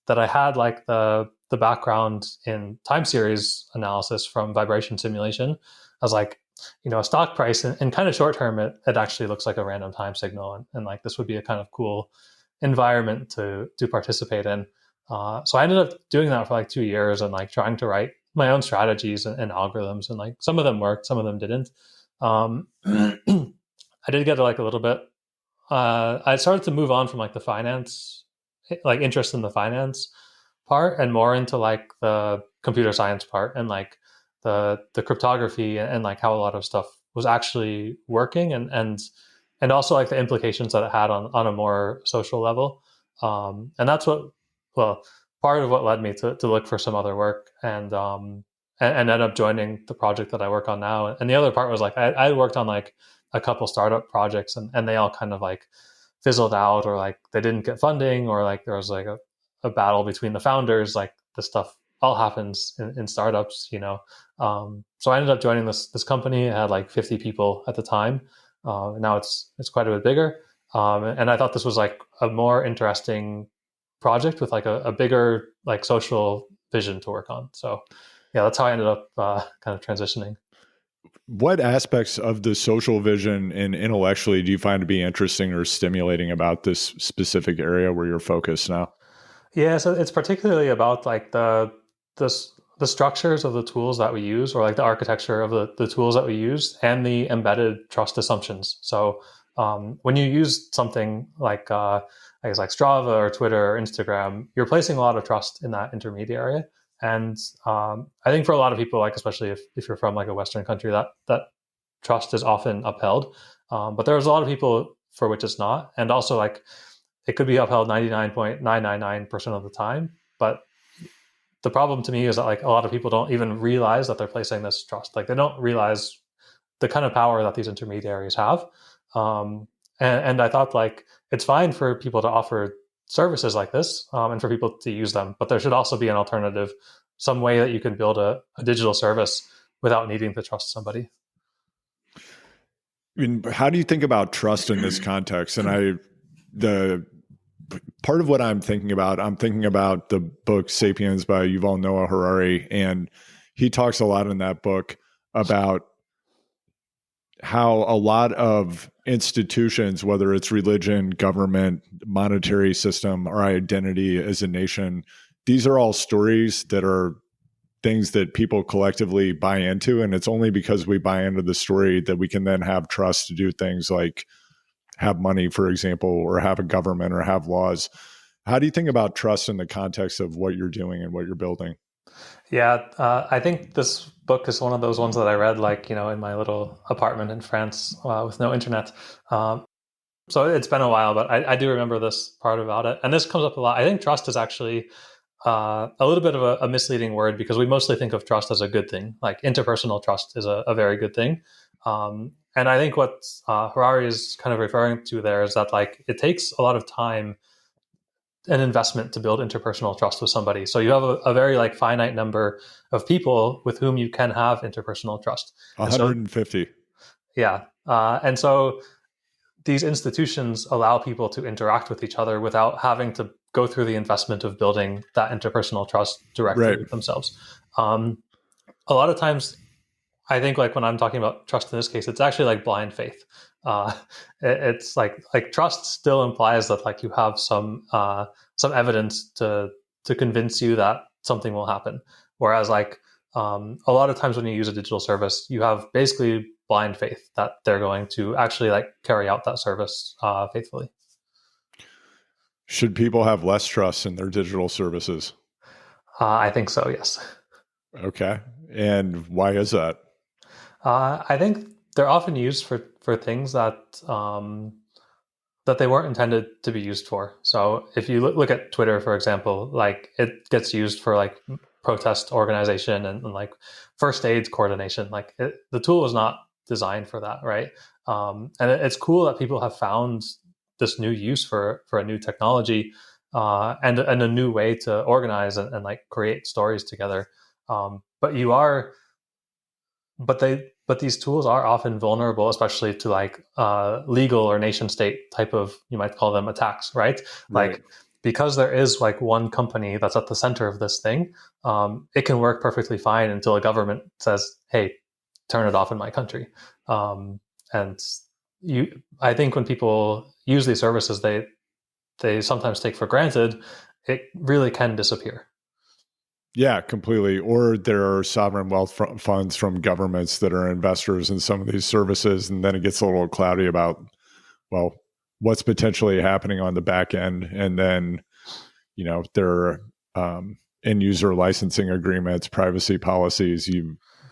that I had like the background in time series analysis from vibration simulation. I was like, a stock price in kind of short term, it actually looks like a random time signal, and like this would be a kind of cool environment to participate in. So I ended up doing that for like 2 years and like trying to write my own strategies and algorithms, and like some of them worked, some of them didn't. I did get like a little bit. I started to move on from like the finance, like interest in the finance part, and more into like the computer science part, and like the cryptography, and like how a lot of stuff was actually working, and also like the implications that it had on a more social level. And that's what, well, part of what led me to look for some other work, and end up joining the project that I work on now. And the other part was like I worked on like a couple startup projects, and they all kind of like fizzled out, or like they didn't get funding, or like there was like a battle between the founders. Like this stuff all happens in startups, so I ended up joining this company. It had like 50 people at the time. Now it's quite a bit bigger, and I thought this was like a more interesting project with like a bigger like social vision to work on. So yeah, that's how I ended up kind of transitioning. What aspects of the social vision and intellectually do you find to be interesting or stimulating about this specific area where you're focused now? Yeah, so it's particularly about like the the structures of the tools that we use, or like the architecture of the tools that we use, and the embedded trust assumptions. So when you use something like I guess like Strava or Twitter or Instagram, you're placing a lot of trust in that intermediary. And I think for a lot of people, like especially if you're from like a Western country, that trust is often upheld. But there's a lot of people for which it's not, and also like it could be upheld 99.999% of the time. But the problem to me is that like a lot of people don't even realize that they're placing this trust. Like they don't realize the kind of power that these intermediaries have. Um, and I thought like it's fine for people to offer services like this, and for people to use them, but there should also be an alternative, some way that you can build a digital service without needing to trust somebody. I mean, how do you think about trust in this context? And the part of what I'm thinking about the book Sapiens by Yuval Noah Harari, and he talks a lot in that book about how a lot of institutions, whether it's religion, government, monetary system, our identity as a nation, these are all stories that are things that people collectively buy into. And it's only because we buy into the story that we can then have trust to do things like have money, for example, or have a government or have laws. How do you think about trust in the context of what you're doing and what you're building? Yeah, I think this book is one of those ones that I read, like, in my little apartment in France with no internet. So it's been a while, but I do remember this part about it. And this comes up a lot. I think trust is actually a little bit of a misleading word, because we mostly think of trust as a good thing. Like interpersonal trust is a very good thing. And I think what Harari is kind of referring to there is that like it takes a lot of time an investment to build interpersonal trust with somebody. So you have a very like finite number of people with whom you can have interpersonal trust. And so 150. yeah, and so these institutions allow people to interact with each other without having to go through the investment of building that interpersonal trust directly Right. with themselves. A lot of times, I think like when I'm talking about trust in this case, it's actually like blind faith. Uh, it's like trust still implies that like you have some evidence to convince you that something will happen. Whereas like a lot of times when you use a digital service, you have basically blind faith that they're going to actually like carry out that service faithfully. Should people have less trust in their digital services? I think so. Yes. Okay. And why is that? I think they're often used for things that they weren't intended to be used for. So if you look at Twitter, for example, like it gets used for like protest organization and like first aid coordination. Like the tool was not designed for that, right? And it's cool that people have found this new use for a new technology and a new way to organize and like create stories together. But you are but these tools are often vulnerable, especially to like legal or nation state type of, you might call them, attacks, right? Right. Like because there is like one company that's at the center of this thing, it can work perfectly fine until a government says, "Hey, turn it off in my country." And I think when people use these services, they sometimes take for granted it really can disappear. Yeah, completely. Or there are sovereign wealth funds from governments that are investors in some of these services. And then it gets a little cloudy about, well, what's potentially happening on the back end. And then, there are end user licensing agreements, privacy policies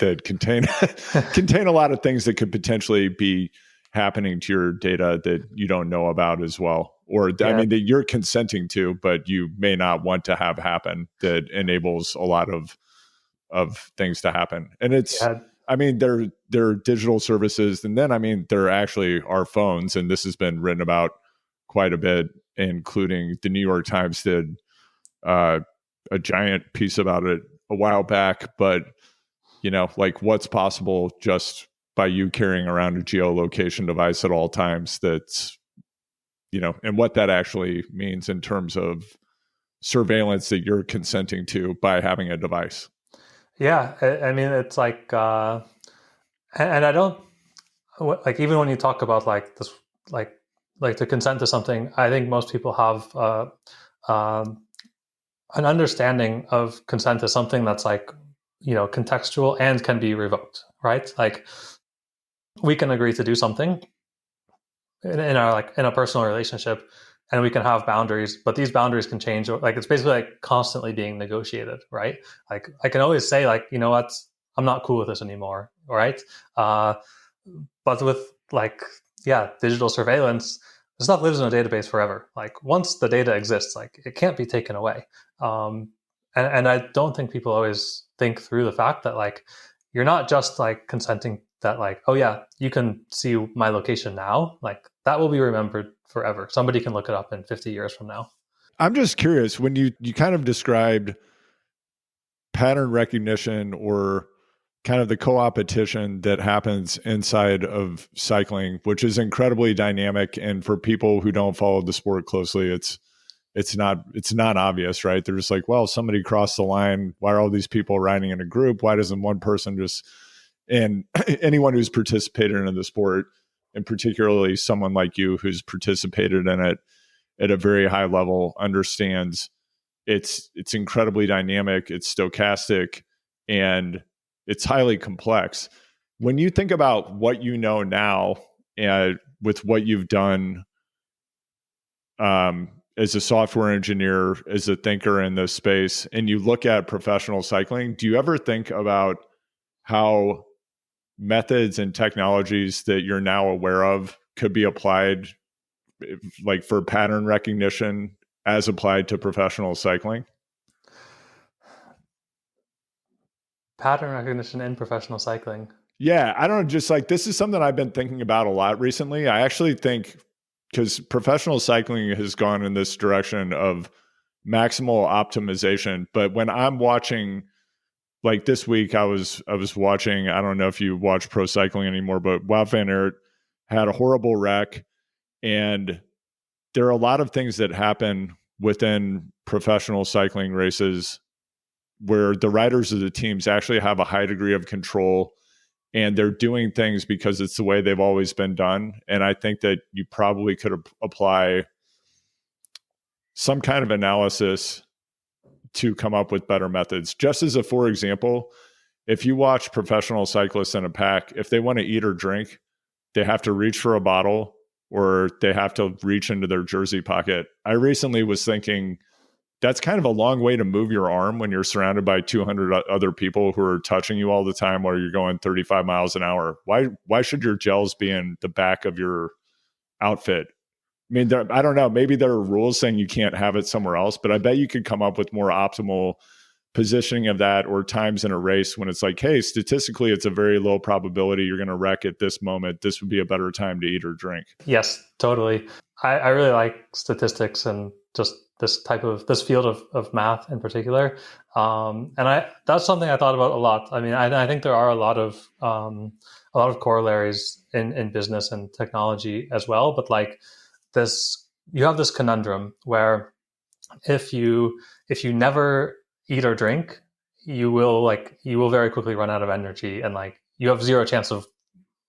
that contain contain a lot of things that could potentially be happening to your data that you don't know about as well. Or, I mean, that you're consenting to, but you may not want to have happen, that enables a lot of things to happen. And it's, Yeah. I mean, they're digital services. And then, I mean, there actually are phones. And this has been written about quite a bit, including the New York Times did a giant piece about it a while back. But, like what's possible just by you carrying around a geolocation device at all times, that's, and what that actually means in terms of surveillance that you're consenting to by having a device. Yeah, I mean, it's like, and I don't like even when you talk about like this, like like to consent to something. I think most people have um, an understanding of consent as something that's like contextual and can be revoked, right? Like we can agree to do something in our like in a personal relationship, and we can have boundaries, but these boundaries can change. Like it's basically like constantly being negotiated, right? Like I can always say like, you know what, I'm not cool with this anymore, right? uh, but with like, yeah, digital surveillance, the stuff lives in a database forever. Like once the data exists, like it can't be taken away. And I don't think people always think through the fact that like you're not just like consenting that like, oh yeah, you can see my location now. Like that will be remembered forever. Somebody can look it up in 50 years from now. I'm just curious, when you kind of described pattern recognition or kind of the co-opetition that happens inside of cycling, which is incredibly dynamic. And for people who don't follow the sport closely, it's not obvious, right? They're just like, well, somebody crossed the line. Why are all these people riding in a group? Why doesn't one person just, and anyone who's participated in the sport, and particularly someone like you who's participated in it at a very high level, understands it's incredibly dynamic, it's stochastic, and it's highly complex. When you think about what you know now and with what you've done as a software engineer, as a thinker in this space, and you look at professional cycling, do you ever think about how methods and technologies that you're now aware of could be applied, like for pattern recognition as applied to professional cycling? Pattern recognition in professional cycling. Yeah, I don't know, just like this is something I've been thinking about a lot recently. I actually think because professional cycling has gone in this direction of maximal optimization. But when I'm watching, like this week, I was watching. I don't know if you watch pro cycling anymore, but Wout van Aert had a horrible wreck, and there are a lot of things that happen within professional cycling races where the riders of the teams actually have a high degree of control, and they're doing things because it's the way they've always been done. And I think that you probably could apply some kind of analysis to come up with better methods. Just as a for example, if you watch professional cyclists in a pack, if they want to eat or drink, they have to reach for a bottle or they have to reach into their jersey pocket. I recently was thinking that's kind of a long way to move your arm when you're surrounded by 200 other people who are touching you all the time while you're going 35 miles an hour. Why should your gels be in the back of your outfit? I mean, I don't know. Maybe there are rules saying you can't have it somewhere else, but I bet you could come up with more optimal positioning of that, or times in a race when it's like, hey, statistically, it's a very low probability you're going to wreck at this moment. This would be a better time to eat or drink. Yes, totally. I really like statistics and just this field of math in particular. And that's something I thought about a lot. I mean, I think there are a lot of corollaries in business and technology as well. But like you have this conundrum where if you never eat or drink, you will very quickly run out of energy, and like you have zero chance of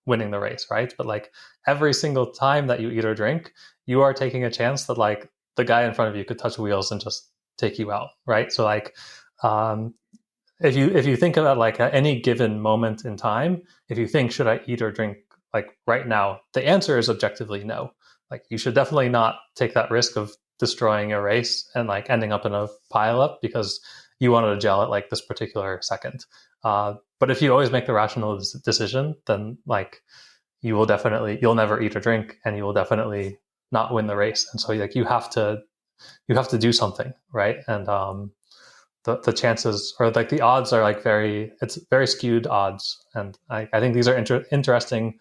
winning the race, right? But like every single time that you eat or drink, you are taking a chance that like the guy in front of you could touch wheels and just take you out, right? So like if you think about like at any given moment in time, if you think, should I eat or drink like right now, the answer is objectively no. Like you should definitely not take that risk of destroying a race and like ending up in a pile up because you wanted a gel at like this particular second. But if you always make the rational decision, then like you'll never eat or drink, and you will definitely not win the race. And so like you have to do something, right? And the chances, or like the odds are like it's very skewed odds. And I think these are interesting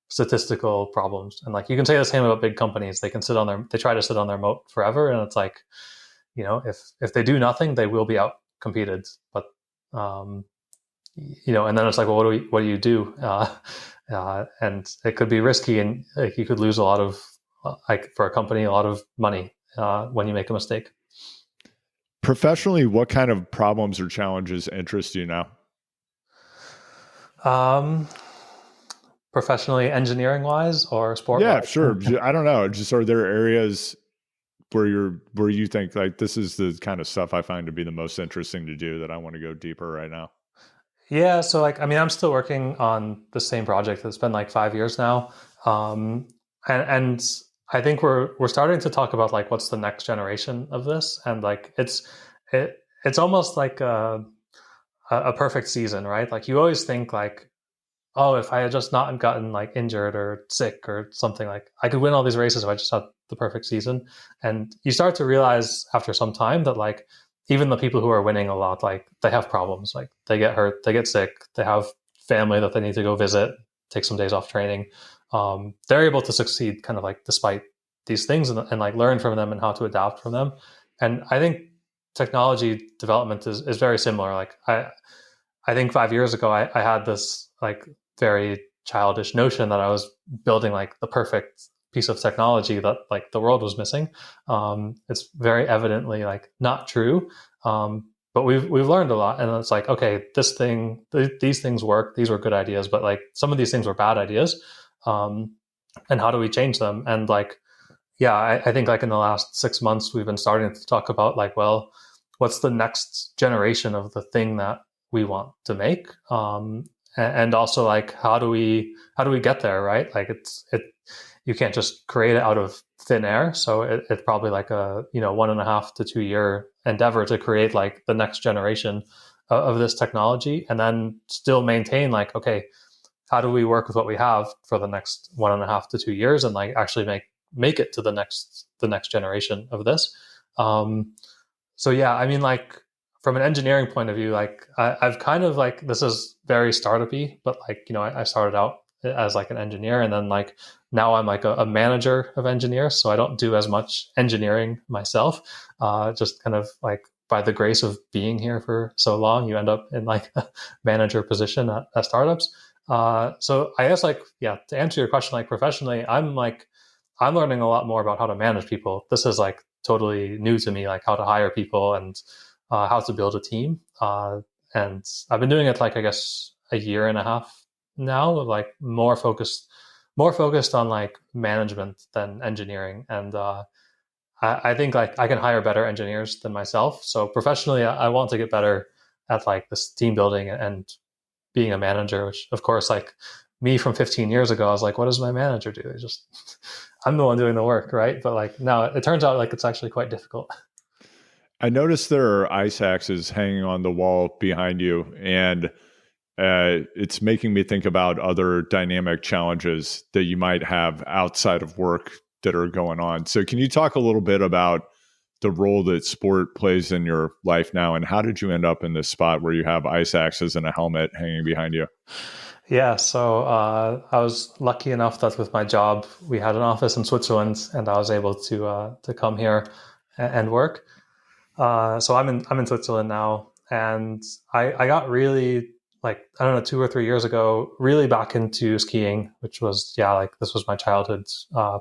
statistical problems. And like you can say the same about big companies. They try to sit on their moat forever, and it's like, you know, if they do nothing, they will be out competed. But you know, and then it's like, well, what do you do? And it could be risky, and like you could lose a lot of like for a company a lot of money when you make a mistake. Professionally, what kind of problems or challenges interest you now? Professionally, engineering wise or sport Yeah, wise? sure. I don't know. Just are there areas where you think like this is the kind of stuff I find to be the most interesting to do that I want to go deeper right now? Yeah, so like I mean, I'm still working on the same project. It's been like 5 years now, and I think we're starting to talk about like what's the next generation of this, and like it's almost like a perfect season, right? Like you always think like, oh, if I had just not gotten like injured or sick or something, like I could win all these races if I just had the perfect season. And you start to realize after some time that like even the people who are winning a lot, like they have problems, like they get hurt, they get sick, they have family that they need to go visit, take some days off training. They're able to succeed kind of like despite these things, and like learn from them and how to adapt from them. And I think technology development is very similar. Like I think 5 years ago, I had this like very childish notion that I was building like the perfect piece of technology that like the world was missing. It's very evidently like not true. But we've learned a lot, and it's like, okay, these things work. These were good ideas, but like some of these things were bad ideas. And how do we change them? And like, yeah, I think like in the last 6 months, we've been starting to talk about like, well, what's the next generation of the thing that we want to make? And also like, how do we get there, right? Like you can't just create it out of thin air. So it's probably like a 1.5 to 2 year endeavor to create like the next generation of this technology, and then still maintain like, okay, how do we work with what we have for the next 1.5 to 2 years, and like actually make it to the next generation of this. So yeah, I mean, like from an engineering point of view, like I've kind of like, this is very startup-y, but like, I started out as like an engineer. And then like now I'm like a manager of engineers. So I don't do as much engineering myself. Just kind of like by the grace of being here for so long, you end up in like a manager position at startups. So I guess like, yeah, to answer your question, like professionally, I'm learning a lot more about how to manage people. This is like totally new to me, like how to hire people and how to build a team. And I've been doing it like, I guess, a year and a half now, like more focused on like management than engineering. And I think like I can hire better engineers than myself. So professionally, I want to get better at like this team building and being a manager, which of course, like me from 15 years ago, I was like, what does my manager do? It's just, I'm the one doing the work, right? But like, no, it turns out like it's actually quite difficult. I noticed there are ice axes hanging on the wall behind you, and it's making me think about other dynamic challenges that you might have outside of work that are going on. So can you talk a little bit about the role that sport plays in your life now, and how did you end up in this spot where you have ice axes and a helmet hanging behind you? Yeah, so I was lucky enough that with my job, we had an office in Switzerland, and I was able to come here and work. So I'm in Switzerland now, and I got really like I don't know 2 or 3 years ago really back into skiing, which was yeah like this was my childhood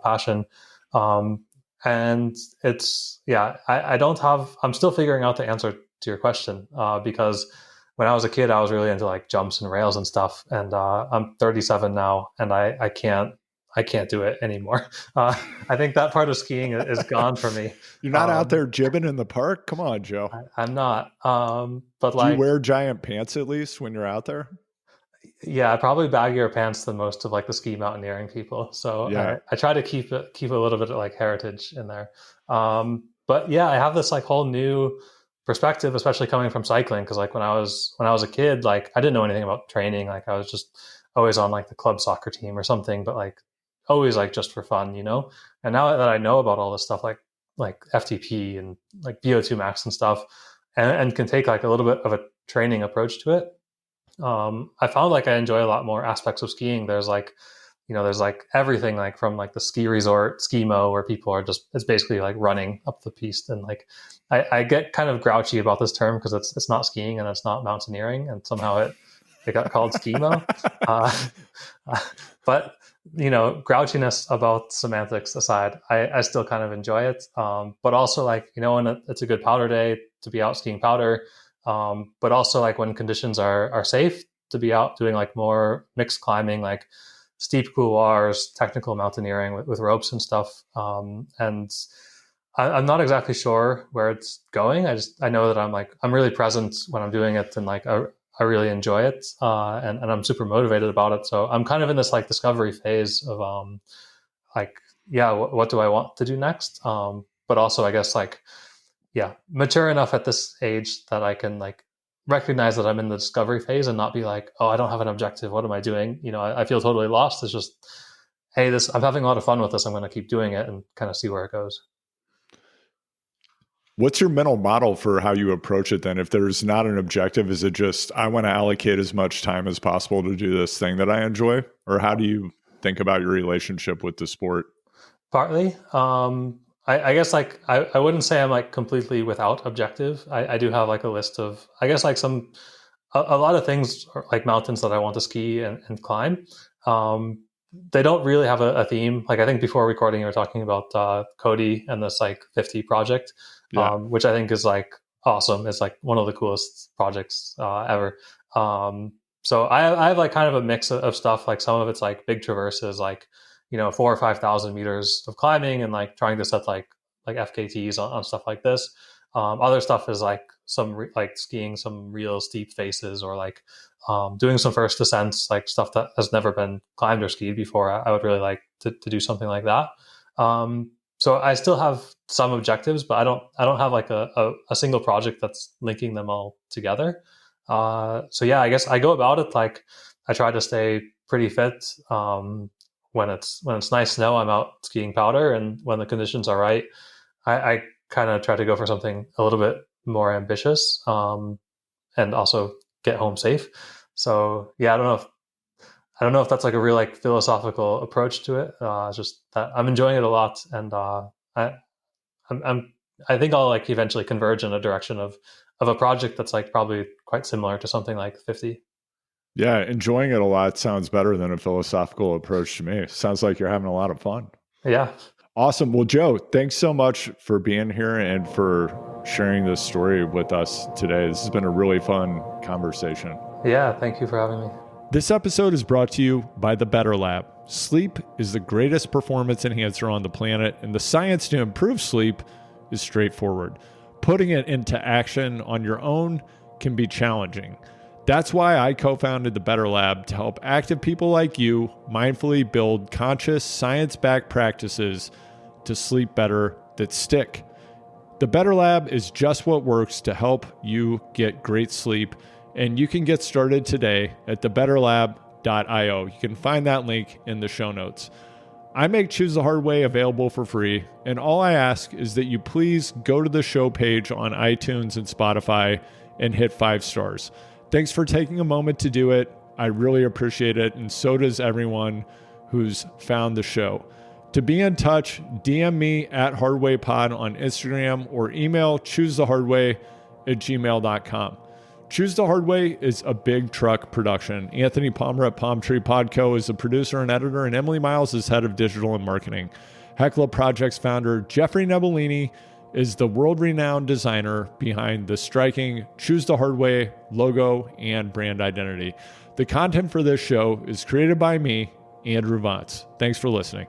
passion, um, and it's yeah I don't have I'm still figuring out the answer to your question because when I was a kid I was really into like jumps and rails and stuff, and I'm 37 now, and I can't do it anymore. I think that part of skiing is gone for me. You're not out there jibbing in the park? Come on, Joe. I'm not. But Do you like, wear giant pants at least when you're out there? yeah, I probably baggier pants than most of like the ski mountaineering people. So Yeah. I try to keep a little bit of like heritage in there. But yeah, I have this like whole new perspective, especially coming from cycling. Cause like when I was a kid, like I didn't know anything about training. Like I was just always on like the club soccer team or something, but like always like just for fun, you know? And now that I know about all this stuff, like FTP and like VO2 max and stuff, and can take like a little bit of a training approach to it. I found like I enjoy a lot more aspects of skiing. There's like, there's like everything like from like the ski resort, skimo, where people are just, it's basically like running up the piste. And like, I get kind of grouchy about this term because it's not skiing and it's not mountaineering. And somehow it got called skimo. Uh, but, grouchiness about semantics aside, I still kind of enjoy it. But also like, when it's a good powder day to be out skiing powder. But also like when conditions are safe to be out doing like more mixed climbing, like steep couloirs, technical mountaineering with ropes and stuff. And I'm not exactly sure where it's going. I know that I'm really present when I'm doing it, and like I really enjoy it, and I'm super motivated about it. So I'm kind of in this like discovery phase of like yeah, what do I want to do next? But also I guess like yeah, mature enough at this age that I can like recognize that I'm in the discovery phase and not be like, oh, I don't have an objective. What am I doing? I feel totally lost. It's just, hey, I'm having a lot of fun with this. I'm going to keep doing it and kind of see where it goes. What's your mental model for how you approach it then? If there's not an objective, is it just, I want to allocate as much time as possible to do this thing that I enjoy? Or how do you think about your relationship with the sport? Partly. I guess like I wouldn't say I'm like completely without objective. I do have like a list of, I guess like a lot of things like mountains that I want to ski and climb. They don't really have a theme. Like I think before recording, you were talking about Cody and this like 50 project, Yeah. which I think is like awesome. It's like one of the coolest projects ever. So I have like kind of a mix of stuff. Like some of it's like big traverses, like 4,000 or 5,000 meters of climbing and like trying to set like FKTs on stuff like this. Other stuff is like like skiing some real steep faces, or like doing some first descents, like stuff that has never been climbed or skied before. I would really like to do something like that. So I still have some objectives, but I don't have like a single project that's linking them all together. So yeah, I guess I go about it like I try to stay pretty fit. When it's nice snow, I'm out skiing powder, and when the conditions are right, I kind of try to go for something a little bit more ambitious, and also get home safe. So yeah, I don't know if that's like a real like philosophical approach to it. It's just that I'm enjoying it a lot, and I I'm I think I'll like eventually converge in a direction of a project that's like probably quite similar to something like 50. Yeah, enjoying it a lot sounds better than a philosophical approach to me. Sounds like you're having a lot of fun. Yeah, Awesome. Well, Joe, thanks so much for being here and for sharing this story with us today. This has been a really fun conversation. yeah. Thank you for having me. This episode is brought to you by the Better Lab. Sleep is the greatest performance enhancer on the planet, and the science to improve sleep is straightforward. Putting it into action on your own can be challenging. That's why I co-founded the Better Lab to help active people like you mindfully build conscious, science-backed practices to sleep better that stick. The Better Lab is just what works to help you get great sleep, and you can get started today at thebetterlab.io. You can find that link in the show notes. I make Choose the Hard Way available for free, and all I ask is that you please go to the show page on iTunes and Spotify and hit 5 stars. Thanks for taking a moment to do it. I really appreciate it, and so does everyone who's found the show. To be in touch, DM me at HardwayPod on Instagram or email choosethehardway@gmail.com. Choose the Hard Way is a Big Truck production. Anthony Palmer at Palm Tree Podco is the producer and editor, and Emily Miles is head of digital and marketing. Hecla Projects founder Jeffrey Nebellini is the world-renowned designer behind the striking Choose the Hard Way logo and brand identity. The content for this show is created by me, Andrew Vance. Thanks for listening.